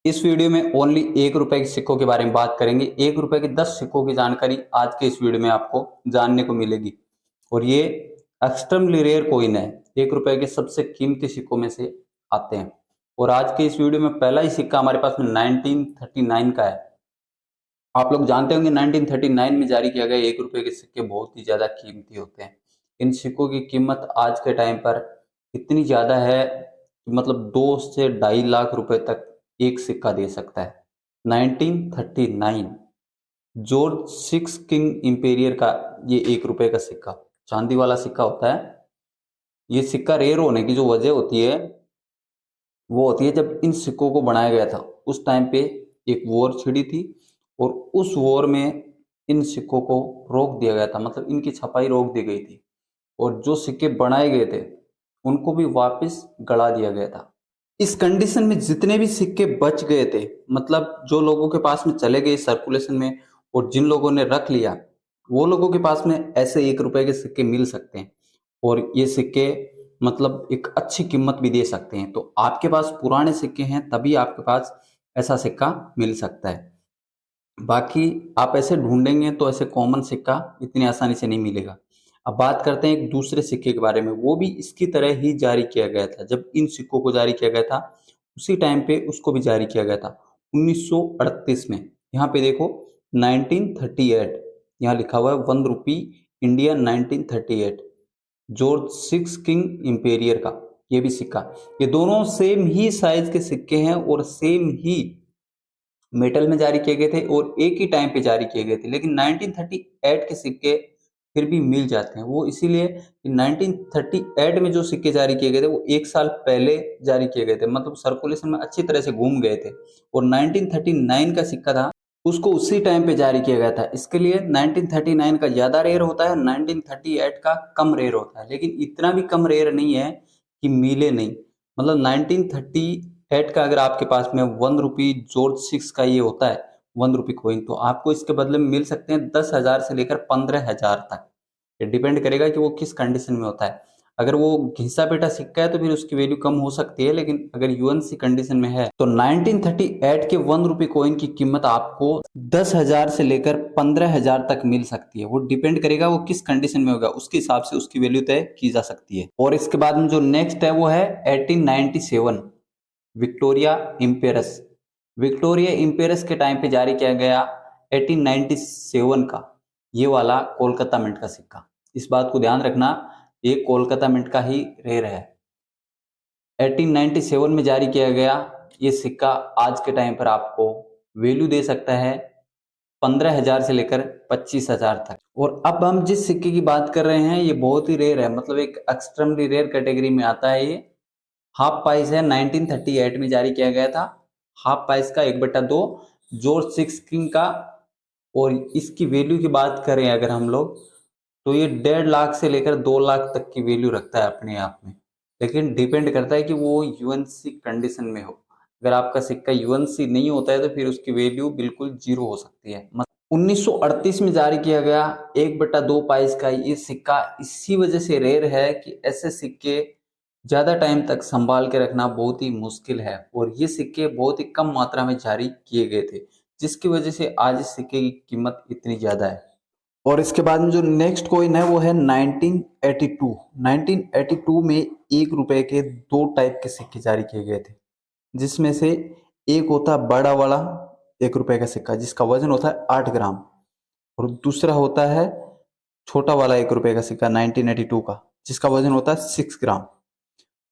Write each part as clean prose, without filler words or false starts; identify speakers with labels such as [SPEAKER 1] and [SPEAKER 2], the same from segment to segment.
[SPEAKER 1] इस वीडियो में ओनली 1 रुपए के सिक्कों के बारे में बात करेंगे। 1 रुपए के 10 सिक्कों की जानकारी आज के इस वीडियो में आपको जानने को मिलेगी और ये एक्सट्रीमली रेयर कॉइन है। 1 रुपए के सबसे कीमती सिक्कों में से आते हैं और आज के इस वीडियो में पहला ही सिक्का हमारे पास में 1939 का है। आप लोग जानते होंगे 1939 में जारी किया गया 1 रुपए के सिक्के बहुत ही ज्यादा कीमती होते हैं। इन सिक्कों की कीमत आज के टाइम पर इतनी ज्यादा है कि मतलब 2 से 2.5 लाख रुपए तक एक सिक्का दे सकता है। 1939 जॉर्ज सिक्स किंग इंपेरियर का ये 1 रुपए का सिक्का चांदी वाला सिक्का होता है। ये सिक्का रेयर होने की जो वजह होती है वो होती है जब इन सिक्कों को बनाया गया था उस टाइम पे एक वॉर छिड़ी थी और उस वॉर में इन सिक्कों को रोक दिया गया था, मतलब इनकी छपाई रोक दी गई थी और जो सिक्के बनाए गए थे उनको भी वापस गड़ा दिया गया था। इस कंडीशन में जितने भी सिक्के बच गए थे, मतलब जो लोगों के पास में चले गए सर्कुलेशन में और जिन लोगों ने रख लिया वो लोगों के पास में ऐसे 1 रुपए के सिक्के मिल सकते हैं और ये सिक्के मतलब एक अच्छी कीमत भी दे सकते हैं। तो आपके पास पुराने सिक्के हैं तभी आपके पास ऐसा सिक्का मिल सकता है, बाकी आप ऐसे ढूंढेंगे तो ऐसे कॉमन सिक्का इतनी आसानी से नहीं मिलेगा। अब बात करते हैं एक दूसरे सिक्के के बारे में, वो भी इसकी तरह ही जारी किया गया था। जब इन सिक्कों को जारी किया गया था उसी टाइम पे उसको भी जारी किया गया था 1938 में। यहाँ पे देखो 1938 यहाँ लिखा हुआ है 1 rupee India 1938 George six king emperor का ये भी सिक्का। ये दोनों सेम ही साइज के सिक्के हैं और सेम ही मेटल में जारी किए गए थे और एक ही टाइम पे जारी किए गए थे, लेकिन 1938 के सिक्के फिर भी मिल जाते हैं। वो इसीलिए कि 1938 में जो सिक्के जारी किए गए थे वो 1 साल पहले जारी किए गए थे, मतलब सर्कुलेशन में अच्छी तरह से घूम गए थे और 1939 का सिक्का था उसको उसी टाइम पे जारी किया गया था। इसके लिए 1939 का ज्यादा रेयर होता है, 1938 का कम रेयर होता है, लेकिन इतना भी कम रेयर नहीं है कि मिले नहीं। मतलब 1938 का अगर आपके पास में 1 रुपी जॉर्ज सिक्स का ये होता है 1 रुपी कॉइन, तो आपको इसके बदले में मिल सकते हैं 10,000 से लेकर 15,000 तक। ये डिपेंड करेगा कि वो किस कंडीशन में होता है। अगर वो घिसा पेटा सिक्का है तो फिर उसकी वैल्यू कम हो सकती है, लेकिन अगर यूएनसी कंडीशन में है तो 1938 के 1 रुपी कॉइन की कीमत आपको 10,000 से लेकर 15,000 तक मिल सकती है। वो डिपेंड करेगा वो किस कंडीशन में होगा, उसके हिसाब से उसकी वैल्यू तय की जा सकती है। और इसके बाद में जो नेक्स्ट है वो है 1897 विक्टोरिया इम्पेरस। विक्टोरिया इम्पेरस के टाइम पे जारी किया गया 1897 का ये वाला कोलकाता मिंट का सिक्का। इस बात को ध्यान रखना ये कोलकाता मिंट का ही रेयर है। 1897 में जारी किया गया ये सिक्का आज के टाइम पर आपको वैल्यू दे सकता है 15,000 से लेकर 25,000 तक। और अब हम जिस सिक्के की बात कर रहे हैं ये बहुत ही रेयर है, मतलब एक एक्सट्रीमली रेयर कैटेगरी में आता है। ये हाफ प्राइस है, 1938 में जारी किया गया था। हाफ प्राइस का 1/2 जॉर्ज सिक्स किंग का। और इसकी वैल्यू की बात करें अगर हम लोग तो ये 1.5 लाख से लेकर 2 लाख तक की वैल्यू रखता है अपने आप में, लेकिन डिपेंड करता है कि वो यूएनसी कंडीशन में हो। अगर आपका सिक्का यूएनसी नहीं होता है तो फिर उसकी वैल्यू बिल्कुल जीरो हो सकती है। 1938 में जारी किया गया 1/2 प्राइस का ये सिक्का इसी वजह से रेयर है कि ऐसे सिक्के ज्यादा टाइम तक संभाल के रखना बहुत ही मुश्किल है और ये सिक्के बहुत ही कम मात्रा में जारी किए गए थे, जिसकी वजह से आज इस सिक्के की कीमत इतनी ज्यादा है। और इसके बाद में जो नेक्स्ट कॉइन है वो है 1982। 1982 में 1 रुपए के 2 टाइप के सिक्के जारी किए गए थे, जिसमें से एक होता है बड़ा वाला 1 रुपए का सिक्का जिसका वजन होता है 8 ग्राम और दूसरा होता है छोटा वाला 1 रुपए का सिक्का 1982 का जिसका वजन होता है 6 ग्राम।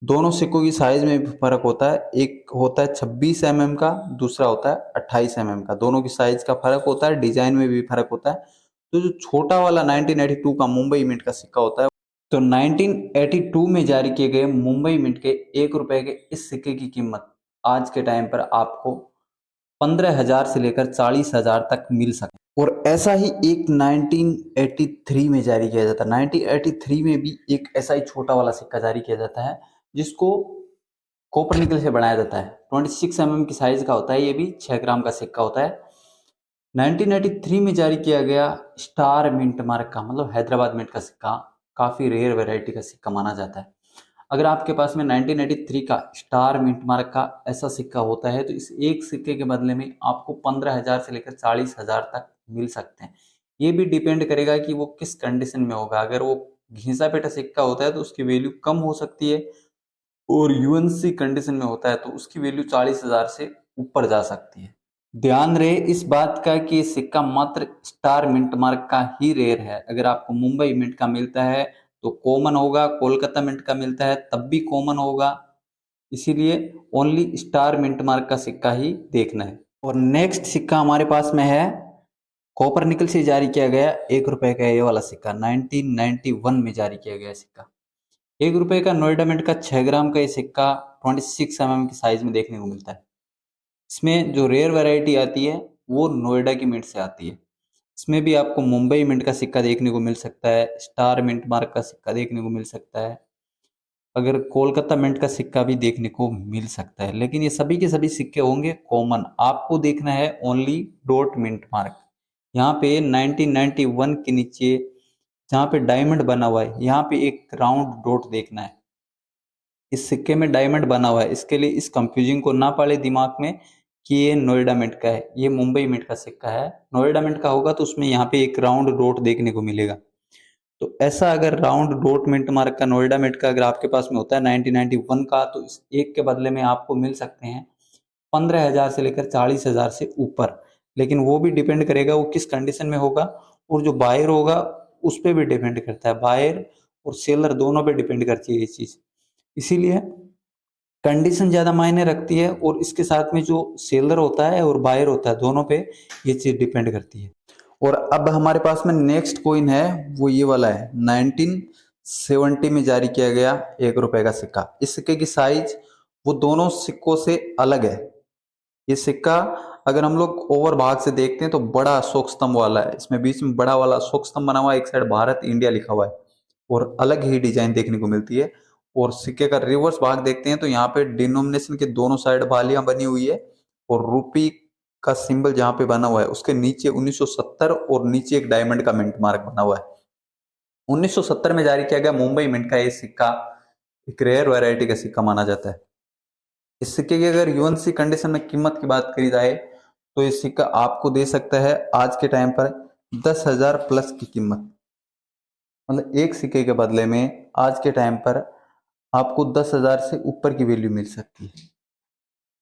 [SPEAKER 1] दोनों सिक्कों की साइज में भी फर्क होता है, एक होता है 26 mm का, दूसरा होता है 28 mm का। दोनों की साइज का फर्क होता है, डिजाइन में भी फर्क होता है। तो जो छोटा वाला 1982 का मुंबई मिंट का सिक्का होता है, तो 1982 में जारी किए गए मुंबई मिंट के 1 रुपए के इस सिक्के की कीमत आज के टाइम पर आपको 15,000 से लेकर 40,000 तक मिल सकता है। और ऐसा ही एक 1983 में जारी किया जाता है। 1983 में भी एक ऐसा ही छोटा वाला सिक्का जारी किया जाता है जिसको कॉपर निकल से बनाया जाता है। 26 mm की साइज का होता है, ये भी 6 ग्राम का सिक्का होता है। 1983 में जारी किया गया स्टार मिंट मार्क का, मतलब हैदराबाद मिंट का सिक्का, काफी रेयर वैरायटी का सिक्का माना जाता है। अगर आपके पास में 1983 का स्टार मिंट मार्क का ऐसा सिक्का होता है तो इस एक सिक्के के बदले में आपको 15,000 से लेकर 40,000 तक मिल सकते हैं। ये भी डिपेंड करेगा कि वो किस कंडीशन में होगा। अगर वो घिसा पेटा सिक्का होता है तो उसकी वैल्यू कम हो सकती है, और यूएनसी कंडीशन में होता है तो उसकी वैल्यू 40,000 से ऊपर जा सकती है। ध्यान रहे इस बात का कि ये सिक्का मात्र स्टार मिंट मार्क का ही रेयर है। अगर आपको मुंबई मिंट का मिलता है तो कॉमन होगा, कोलकाता मिंट का मिलता है तब भी कॉमन होगा, इसीलिए ओनली स्टार मिंट मार्क का सिक्का ही देखना है। और नेक्स्ट सिक्का हमारे पास में है, कॉपर निकल से जारी किया गया 1 रुपए का ये वाला सिक्का, 1991 में जारी किया गया सिक्का। 1 रुपए का नोएडा मिंट का 6 ग्राम का ये सिक्का 26 mm की साइज में देखने को मिलता है। इसमें जो रेयर वैरायटी आती है वो नोएडा की मिंट से आती है। इसमें भी आपको मुंबई मिंट का सिक्का देखने को मिल सकता है, स्टार मिंट मार्क का सिक्का देखने को मिल सकता है, अगर कोलकाता मिंट का सिक्का भी देखने को मिल सकता है, लेकिन ये सभी के सभी सिक्के होंगे कॉमन। आपको देखना है ओनली डॉट मिंट मार्क। यहाँ पे 1991 के नीचे जहाँ पे डायमंड बना हुआ है यहाँ पे एक राउंड डॉट देखना है। इस सिक्के में डायमंड बना हुआ है, इसके लिए इस कंफ्यूजिंग को ना पाले दिमाग में कि ये नोएडा मिंट का है, ये मुंबई मिंट का सिक्का है। नोएडा मिंट का होगा तो उसमें यहाँ पे एक राउंड डॉट देखने को मिलेगा। तो ऐसा अगर राउंड डॉट मिंट मार्क का नोएडा मिंट का अगर आपके पास में होता है 1991 का, तो इस एक के बदले में आपको मिल सकते हैं 15,000 से लेकर 40,000 से ऊपर। लेकिन वो भी डिपेंड करेगा वो किस कंडीशन में होगा, और जो बायर होगा उस पर भी डिपेंड करता है। बायर और सेलर दोनों पे डिपेंड करती है ये चीज, इसीलिए कंडीशन ज्यादा मायने रखती है, और इसके साथ में जो सेलर होता है और बायर होता है दोनों पे ये चीज डिपेंड करती है। और अब हमारे पास में नेक्स्ट कॉइन है, वो ये वाला है 1970 में जारी किया गया 1 रुपए का सिक्का। इस सिक्के की साइज वो दोनों सिक्कों से अलग है। ये सिक्का अगर हम लोग ओवर भाग से देखते हैं तो बड़ा अशोक स्तंभ वाला है, इसमें बीच में बड़ा वाला अशोक स्तंभ बना हुआ है, एक साइड भारत इंडिया लिखा हुआ है, और अलग ही डिजाइन देखने को मिलती है। और सिक्के का रिवर्स भाग देखते हैं तो यहाँ पे डिनोमिनेशन के दोनों साइड बालियां बनी हुई है, और रूपी का सिंबल जहाँ पे बना हुआ है उसके नीचे 1970 और नीचे एक डायमंड का मिंट मार्क बना हुआ है। 1970 में जारी किया गया मुंबई मिंट का ये सिक्का एक रेयर वैरायटी का सिक्का माना जाता है। इस सिक्के की अगर यूएनसी कंडीशन में कीमत की बात करी जाए तो ये सिक्का आपको दे सकता है आज के टाइम पर 10,000 प्लस की कीमत। मतलब एक सिक्के के बदले में आज के टाइम पर आपको 10,000 से ऊपर की वैल्यू मिल सकती है।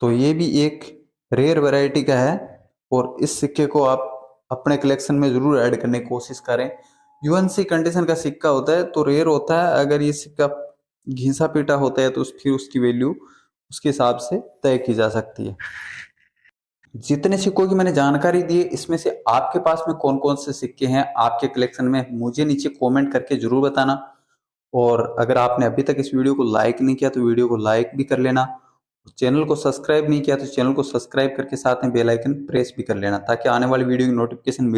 [SPEAKER 1] तो ये भी एक रेयर वैरायटी का है, और इस सिक्के को आप अपने कलेक्शन में जरूर ऐड करने की कोशिश करें। यूएनसी कंडीशन का सिक्का होता है तो रेयर होता है, अगर ये सिक्का घिसा पीटा होता है तो फिर उसकी वैल्यू उसके हिसाब से तय की जा सकती है। जितने सिक्कों की मैंने जानकारी दी है इसमें से आपके पास में कौन कौन से सिक्के हैं आपके कलेक्शन में, मुझे नीचे कमेंट करके जरूर बताना। और अगर आपने अभी तक इस वीडियो को लाइक नहीं किया तो वीडियो को लाइक भी कर लेना, चैनल को सब्सक्राइब नहीं किया तो चैनल को सब्सक्राइब करके साथ में बेल आइकन प्रेस भी कर लेना, ताकि आने वाली वीडियो की नोटिफिकेशन